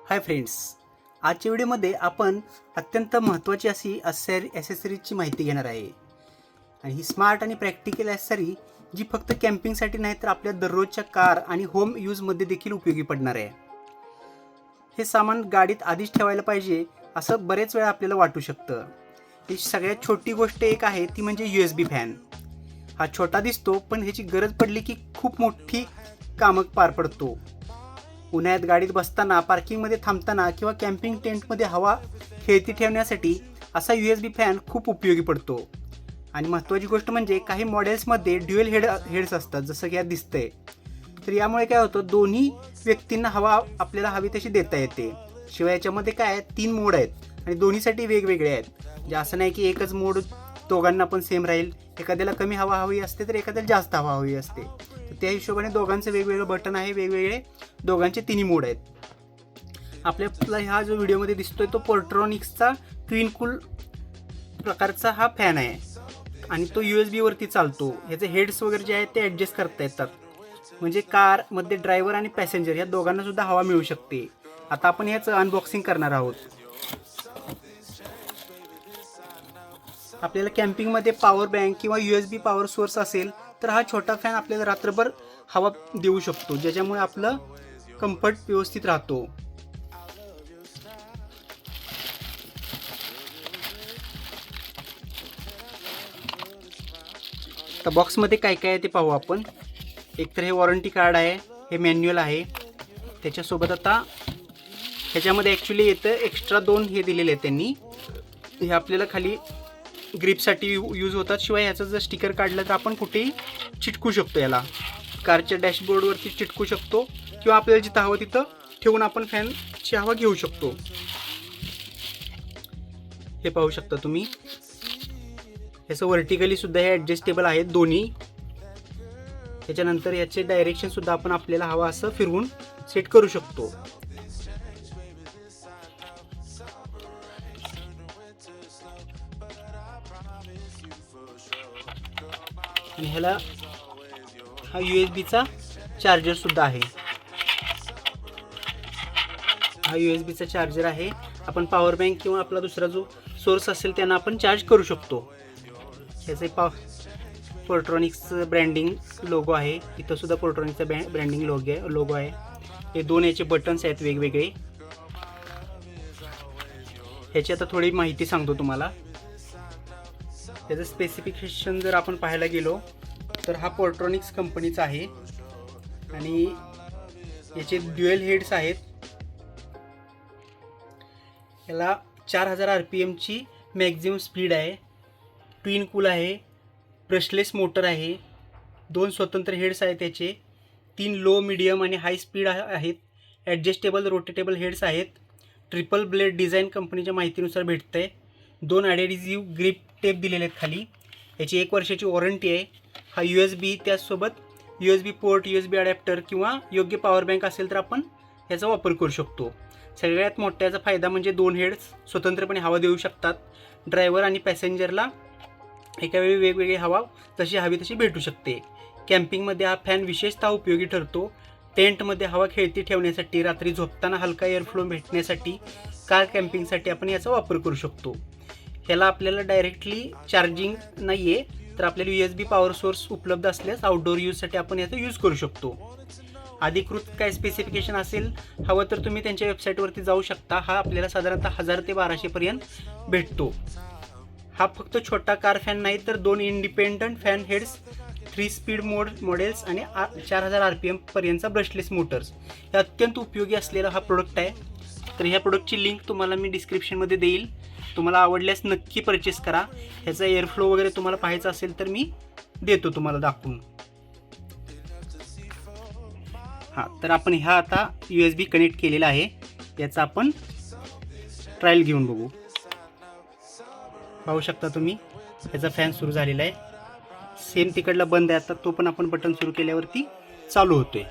Hi friends, आजच्या व्हिडिओमध्ये आपण अत्यंत महत्त्वाची अशी ॲसेसरीजची माहिती घेणार आहे. आणि ही स्मार्ट आणि प्रॅक्टिकल ॲसेसरी जी फक्त कॅम्पिंगसाठी नाही तर आपल्या दररोजच्या कार आणि होम यूजमध्ये देखील उपयोगी पडणार आहे. हे सामान गाडीत आधीच ठेवायला पाहिजे असं बरेच वेळा आपल्याला वाटू शकतं. ही सगळ्यात छोटी गोष्ट एक आहे ती म्हणजे USB फॅन. हा छोटा दिसतो पण ह्याची गरज पडली की खूप मोठी कामं पार पडतो. उन्हाळ्यात गाडीत बसताना, पार्किंगमध्ये थांबताना किंवा कॅम्पिंग टेंटमध्ये हवा खेळती ठेवण्यासाठी असा USB फॅन खूप उपयोगी पडतो. आणि महत्त्वाची गोष्ट म्हणजे काही मॉडेल्समध्ये ड्युअल हेड्स असतात, जसं की यात दिसतंय. तर यामुळे काय होतं, दोन्ही व्यक्तींना हवा आपल्याला हवी तशी देता येते. शिवाय याच्यामध्ये काय आहे, 3 मोड आहेत आणि दोन्हीसाठी वेगवेगळे आहेत. म्हणजे असं नाही की एकच मोड दोघांना पण सेम राहील. एखाद्याला कमी हवा हवी असते तर एखाद्याला जास्त हवा हवी असते. तर त्या हिशोबाने दोघांचं वेगवेगळं बटन आहे, वेगवेगळे दोघांचे 3 मोड आहेत. आपल्याला हा जो व्हिडिओमध्ये दिसतोय तो पोर्ट्रॉनिक्सचा ट्विन कूल प्रकारचा हा फॅन आहे आणि तो USB वरती चालतो. ह्याचे हेड्स वगैरे जे आहेत ते ॲडजस्ट करता येतात. म्हणजे कारमध्ये ड्रायव्हर आणि पॅसेंजर या दोघांना सुद्धा हवा मिळू शकते. आता आपण ह्याचं अनबॉक्सिंग करणार आहोत. आपल्याला कॅम्पिंगमध्ये पॉवर बँक किंवा USB पॉवर सोर्स असेल तर हा छोटा फॅन आपल्याला रात्रभर हवा देऊ शकतो, ज्याच्यामुळे आपलं कम्फर्ट व्यवस्थित राहतो. आता बॉक्समध्ये काय काय आहे ते पाहू आपण. एक तर हे वॉरंटी कार्ड आहे, हे मॅन्युअल आहे. त्याच्यासोबत आता ह्याच्यामध्ये ॲक्च्युली येतं एक्स्ट्रा 2 हे दिलेले आहेत त्यांनी. हे आपल्याला खाली ग्रिपसाठी यूज होतात. शिवाय ह्याचं जर स्टिकर काढलं तर आपण कुठेही चिटकू शकतो. याला कारच्या डॅशबोर्डवरती चिटकू शकतो किंवा आपल्याला जिथं हवं तिथं ठेवून आपण फॅनची हवा घेऊ शकतो. हे पाहू शकता तुम्ही. याचं व्हर्टिकली सुद्धा हे ॲडजस्टेबल आहेत दोन्ही. त्याच्यानंतर याचे डायरेक्शन सुद्धा आपण आपल्याला हवा असं फिरवून सेट करू शकतो. आणि ह्याला हा USB चार्जर सुद्धा आहे. हा USB चार्जर आहे. आपण पॉवर बँक किंवा आपला दुसरा जो सोर्स असेल त्यांना आपण चार्ज करू शकतो. ह्याचे पोर्ट्रॉनिक्सचं ब्रँडिंग लोगो आहे. इथं सुद्धा पोर्ट्रॉनिक्सचा ब्रँडिंग लोगो आहे. हे 2 याचे बटन्स आहेत वेगवेगळे. ह्याची आता थोडी माहिती सांगतो तुम्हाला. त्याचं स्पेसिफिकेशन जर आपण पाहायला गेलो तर हा पोर्ट्रॉनिक्स कंपनीचा आहे आणि याचे ड्युअल हेड्स आहेत. याला 4000 RPMची मॅक्झिमम स्पीड आहे. ट्विन कूल आहे. ब्रशलेस मोटर आहे. 2 स्वतंत्र हेड्स आहेत त्याचे. 3 लो, मिडियम आणि हाय स्पीड आहेत. ॲडजस्टेबल रोटेटेबल हेड्स आहेत. ट्रिपल ब्लेड डिझाईन कंपनीच्या माहितीनुसार भेटतं आहे. 2 ॲडेडिसिव्ह ग्रिप टेप दिलेले आहेत खाली. याची 1 वर्षाची वॉरंटी आहे. हा USB, त्याचसोबत USB पोर्ट, USB अडॅप्टर किंवा योग्य पॉवर बँक असेल तर आपण याचा वापर करू शकतो. सगळ्यात मोठा याचा फायदा म्हणजे 2 हेड्स स्वतंत्रपणे हवा देऊ शकतात. ड्रायव्हर आणि पॅसेंजरला एकावेळी वेगवेगळी हवा जशी हवी तशी भेटू शकते. कॅम्पिंगमध्ये हा फॅन विशेषतः उपयोगी ठरतो. टेंटमध्ये हवा खेळती ठेवण्यासाठी, रात्री झोपताना हलका एअरफ्लो भेटण्यासाठी, कार कॅम्पिंगसाठी आपण याचा वापर करू शकतो. ह्याला आपल्याला डायरेक्टली चार्जिंग नाही आहे, तर आपल्याला USB पॉवर सोर्स उपलब्ध असल्यास आउटडोअर यूजसाठी आपण याचा यूज करू शकतो. अधिकृत काय स्पेसिफिकेशन असेल हवं तर तुम्ही त्यांच्या वेबसाईटवरती जाऊ शकता. हा आपल्याला साधारणतः 1000 ते 1200 पर्यंत भेटतो. हा फक्त छोटा कार फॅन नाही तर 2 independent fan heads, 3 speed models आणि 4000 RPM पर्यंतचा ब्रशलेस मोटर्स हे अत्यंत उपयोगी असलेला हा प्रोडक्ट आहे. तर ह्या प्रोडक्टची लिंक तुम्हाला मी डिस्क्रिप्शनमध्ये देईल. तुम्हाला आवडल्यास नक्की परचेस करा. ह्याचा एअरफ्लो वगैरे तुम्हाला पाहायचा असेल तर मी देतो तुम्हाला दाखवून. हां, तर आपण ह्या आता USB कनेक्ट केलेला आहे. याचा आपण ट्रायल घेऊन बघू. पाहू शकता तुम्ही, ह्याचा फॅन सुरू झालेला आहे. सेम तिकडला बंद आहे. आता तो पण आपण बटन सुरू केल्यावरती चालू होतोय.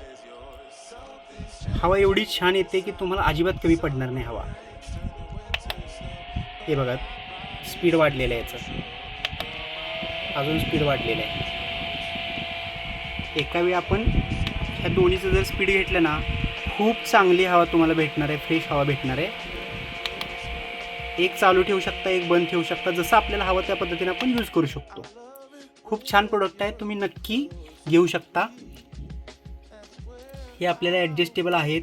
हवा एवढी छान येते की तुम्हाला अजिबात कमी पडणार नाही हवा. हे बघा, स्पीड वाढलेलं आहे याचं, अजून स्पीड वाढलेलं आहे. एका वेळी आपण ह्या दोन्हीचं जर स्पीड घेतलं ना खूप चांगली हवा तुम्हाला भेटणार आहे, फ्रेश हवा भेटणार आहे. एक चालू ठेवू शकता, एक बंद ठेवू शकता, जसं आपल्याला हवं त्या पद्धतीने आपण यूज करू शकतो. खूप छान प्रोडक्ट आहे, तुम्ही नक्की घेऊ शकता. हे आपल्याला ॲडजस्टेबल आहेत,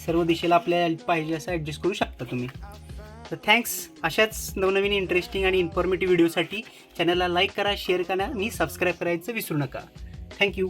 सर्व दिशेला आपल्याला पाहिजे असं ॲडजस्ट करू शकता तुम्ही. तर थँक्स. अशाच नवनवीन इंटरेस्टिंग आणि इन्फॉर्मेटिव्ह व्हिडिओसाठी चॅनलला लाईक करा, शेअर करा आणि सबस्क्राईब करायचं विसरू नका. थँक्यू.